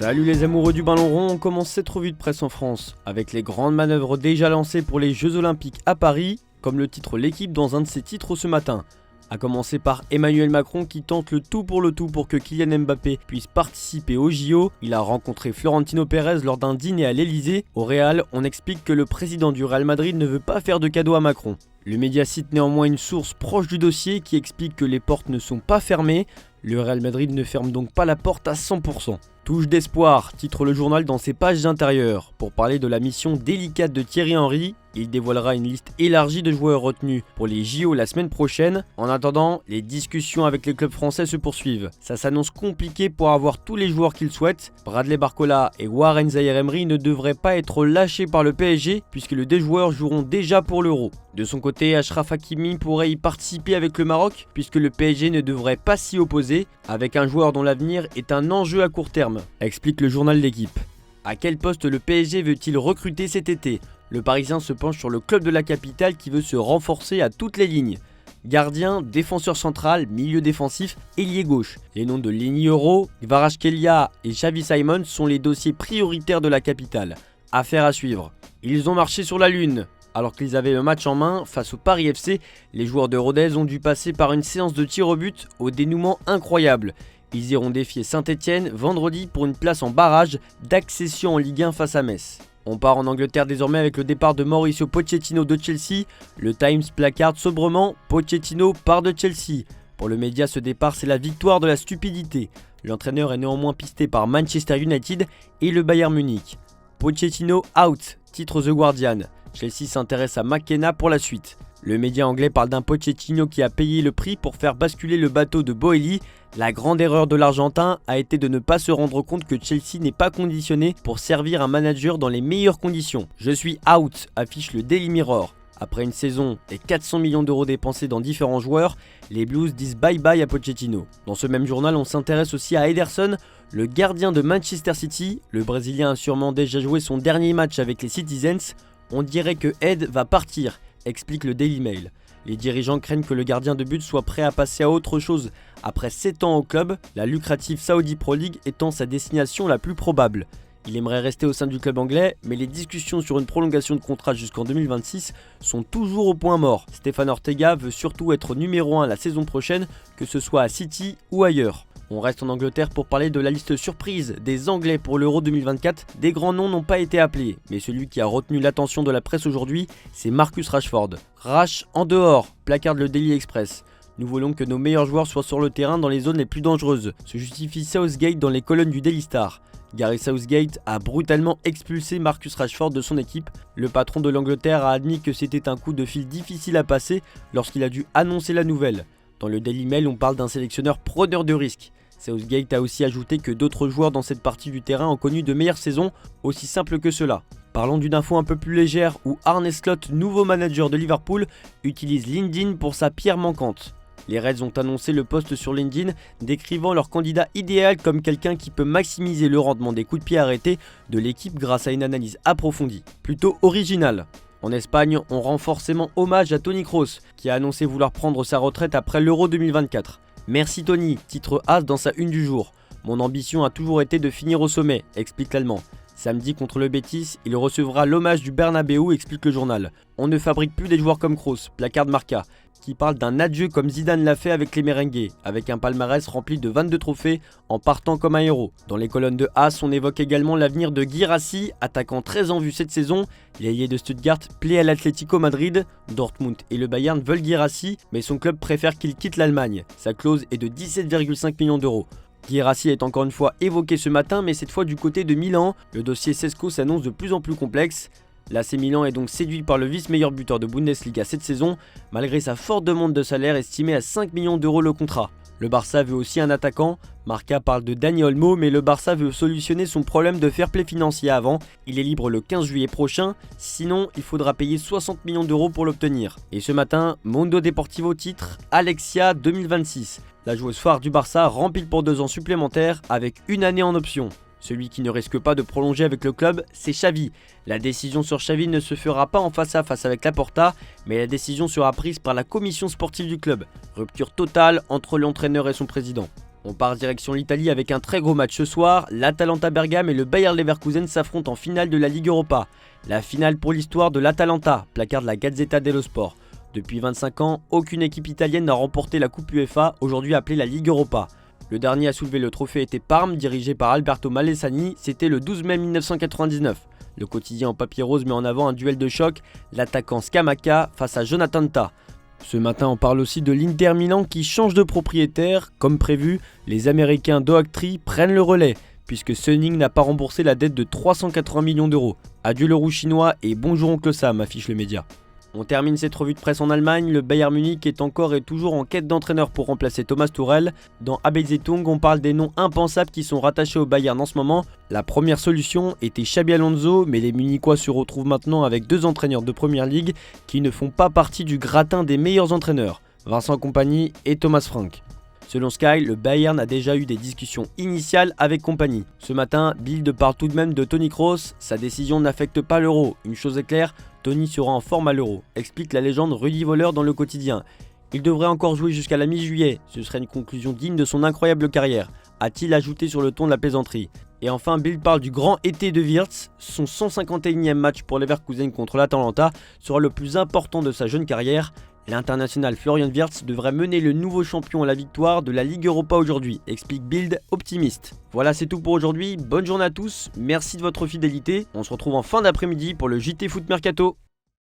Salut les amoureux du ballon rond, on commence cette revue de presse en France, avec les grandes manœuvres déjà lancées pour les Jeux Olympiques à Paris, comme le titre l'équipe dans un de ses titres ce matin. A commencer par Emmanuel Macron qui tente le tout pour que Kylian Mbappé puisse participer au JO. Il a rencontré Florentino Pérez lors d'un dîner à l'Elysée. Au Real, on explique que le président du Real Madrid ne veut pas faire de cadeau à Macron. Le média cite néanmoins une source proche du dossier qui explique que les portes ne sont pas fermées. Le Real Madrid ne ferme donc pas la porte à 100%. Touche d'espoir, titre le journal dans ses pages intérieures. Pour parler de la mission délicate de Thierry Henry, il dévoilera une liste élargie de joueurs retenus pour les JO la semaine prochaine. En attendant, les discussions avec les clubs français se poursuivent. Ça s'annonce compliqué pour avoir tous les joueurs qu'ils souhaitent. Bradley Barcola et Warren Zaïre-Emery ne devraient pas être lâchés par le PSG puisque les deux joueurs joueront déjà pour l'Euro. De son côté, Achraf Hakimi pourrait y participer avec le Maroc puisque le PSG ne devrait pas s'y opposer avec un joueur dont l'avenir est un enjeu à court terme, explique le journal L'Équipe. À quel poste le PSG veut-il recruter cet été ? Le Parisien se penche sur le club de la capitale qui veut se renforcer à toutes les lignes. Gardien, défenseur central, milieu défensif, ailier gauche. Les noms de Leny Yoro, Kvaratskhelia et Xavi Simons sont les dossiers prioritaires de la capitale. Affaire à suivre. Ils ont marché sur la lune. Alors qu'ils avaient le match en main face au Paris FC, les joueurs de Rodez ont dû passer par une séance de tir au but au dénouement incroyable. Ils iront défier Saint-Etienne vendredi pour une place en barrage d'accession en Ligue 1 face à Metz. On part en Angleterre désormais avec le départ de Mauricio Pochettino de Chelsea. Le Times placarde sobrement « Pochettino part de Chelsea ». Pour le média, ce départ, c'est la victoire de la stupidité. L'entraîneur est néanmoins pisté par Manchester United et le Bayern Munich. Pochettino out, titre The Guardian. Chelsea s'intéresse à McKenna pour la suite. Le média anglais parle d'un Pochettino qui a payé le prix pour faire basculer le bateau de Boehly. La grande erreur de l'Argentin a été de ne pas se rendre compte que Chelsea n'est pas conditionné pour servir un manager dans les meilleures conditions. Je suis out, affiche le Daily Mirror. Après une saison et 400 millions d'euros dépensés dans différents joueurs, les Blues disent bye bye à Pochettino. Dans ce même journal, on s'intéresse aussi à Ederson, le gardien de Manchester City. Le Brésilien a sûrement déjà joué son dernier match avec les Citizens. On dirait que Ed va partir, explique le Daily Mail. Les dirigeants craignent que le gardien de but soit prêt à passer à autre chose. Après 7 ans au club, la lucrative Saudi Pro League étant sa destination la plus probable. Il aimerait rester au sein du club anglais, mais les discussions sur une prolongation de contrat jusqu'en 2026 sont toujours au point mort. Stéphane Ortega veut surtout être numéro 1 la saison prochaine, que ce soit à City ou ailleurs. On reste en Angleterre pour parler de la liste surprise des Anglais pour l'Euro 2024. Des grands noms n'ont pas été appelés, mais celui qui a retenu l'attention de la presse aujourd'hui, c'est Marcus Rashford. Rash en dehors, placarde le Daily Express. Nous voulons que nos meilleurs joueurs soient sur le terrain dans les zones les plus dangereuses, se justifie Southgate dans les colonnes du Daily Star. Gary Southgate a brutalement expulsé Marcus Rashford de son équipe. Le patron de l'Angleterre a admis que c'était un coup de fil difficile à passer lorsqu'il a dû annoncer la nouvelle. Dans le Daily Mail, on parle d'un sélectionneur preneur de risques. Southgate a aussi ajouté que d'autres joueurs dans cette partie du terrain ont connu de meilleures saisons, aussi simple que cela. Parlons d'une info un peu plus légère où Arne Slot, nouveau manager de Liverpool, utilise LinkedIn pour sa pierre manquante. Les Reds ont annoncé le post sur LinkedIn décrivant leur candidat idéal comme quelqu'un qui peut maximiser le rendement des coups de pied arrêtés de l'équipe grâce à une analyse approfondie, plutôt originale. En Espagne, on rend forcément hommage à Toni Kroos, qui a annoncé vouloir prendre sa retraite après l'Euro 2024. Merci Tony, titre As dans sa une du jour. Mon ambition a toujours été de finir au sommet, explique l'Allemand. Samedi contre le Betis, il recevra l'hommage du Bernabéu, explique le journal. On ne fabrique plus des joueurs comme Kroos, placarde Marca, qui parle d'un adieu comme Zidane l'a fait avec les Merengues, avec un palmarès rempli de 22 trophées en partant comme un héros. Dans les colonnes de As, on évoque également l'avenir de Guirassy, attaquant très en vue cette saison. L'ailier de Stuttgart plaît à l'Atlético Madrid. Dortmund et le Bayern veulent Guirassy, mais son club préfère qu'il quitte l'Allemagne. Sa clause est de 17,5 millions d'euros. Guirassy est encore une fois évoqué ce matin, mais cette fois du côté de Milan. Le dossier Sesko s'annonce de plus en plus complexe. L'AC Milan est donc séduit par le vice-meilleur buteur de Bundesliga cette saison, malgré sa forte demande de salaire estimée à 5 millions d'euros le contrat. Le Barça veut aussi un attaquant. Marca parle de Dani Olmo, mais le Barça veut solutionner son problème de fair play financier avant. Il est libre le 15 juillet prochain, sinon il faudra payer 60 millions d'euros pour l'obtenir. Et ce matin, Mundo Deportivo titre Alexia 2026. La joueuse phare du Barça rempile pour 2 ans supplémentaires avec une année en option. Celui qui ne risque pas de prolonger avec le club, c'est Xavi. La décision sur Xavi ne se fera pas en face à face avec Laporta, mais la décision sera prise par la commission sportive du club. Rupture totale entre l'entraîneur et son président. On part direction l'Italie avec un très gros match ce soir. L'Atalanta Bergame et le Bayer Leverkusen s'affrontent en finale de la Ligue Europa. La finale pour l'histoire de l'Atalanta, placard de la Gazzetta dello Sport. Depuis 25 ans, aucune équipe italienne n'a remporté la Coupe UEFA, aujourd'hui appelée la Ligue Europa. Le dernier à soulever le trophée était Parme, dirigé par Alberto Malesani, c'était le 12 mai 1999. Le quotidien en papier rose met en avant un duel de choc, l'attaquant Scamacca face à Jonathan Tah. Ce matin, on parle aussi de l'Inter Milan qui change de propriétaire. Comme prévu, les Américains d'Oaktree prennent le relais, puisque Suning n'a pas remboursé la dette de 380 millions d'euros. Adieu le roux chinois et bonjour oncle Sam, affiche le média. On termine cette revue de presse en Allemagne. Le Bayern Munich est encore et toujours en quête d'entraîneur pour remplacer Thomas Tuchel. Dans AB Zeitung, on parle des noms impensables qui sont rattachés au Bayern en ce moment. La première solution était Xabi Alonso, mais les Munichois se retrouvent maintenant avec deux entraîneurs de Première Ligue qui ne font pas partie du gratin des meilleurs entraîneurs, Vincent Kompany et Thomas Frank. Selon Sky, le Bayern a déjà eu des discussions initiales avec Kompany. Ce matin, Bild parle tout de même de Toni Kroos. Sa décision n'affecte pas l'Euro. Une chose est claire, Toni sera en forme à l'Euro, explique la légende Rudi Völler dans le quotidien. Il devrait encore jouer jusqu'à la mi-juillet. Ce serait une conclusion digne de son incroyable carrière, a-t-il ajouté sur le ton de la plaisanterie. Et enfin, Bild parle du grand été de Wirtz. Son 151e match pour Leverkusen contre l'Atalanta sera le plus important de sa jeune carrière. L'international Florian Wirtz devrait mener le nouveau champion à la victoire de la Ligue Europa aujourd'hui, explique Bild optimiste. Voilà, c'est tout pour aujourd'hui, bonne journée à tous, merci de votre fidélité, on se retrouve en fin d'après-midi pour le JT Foot Mercato.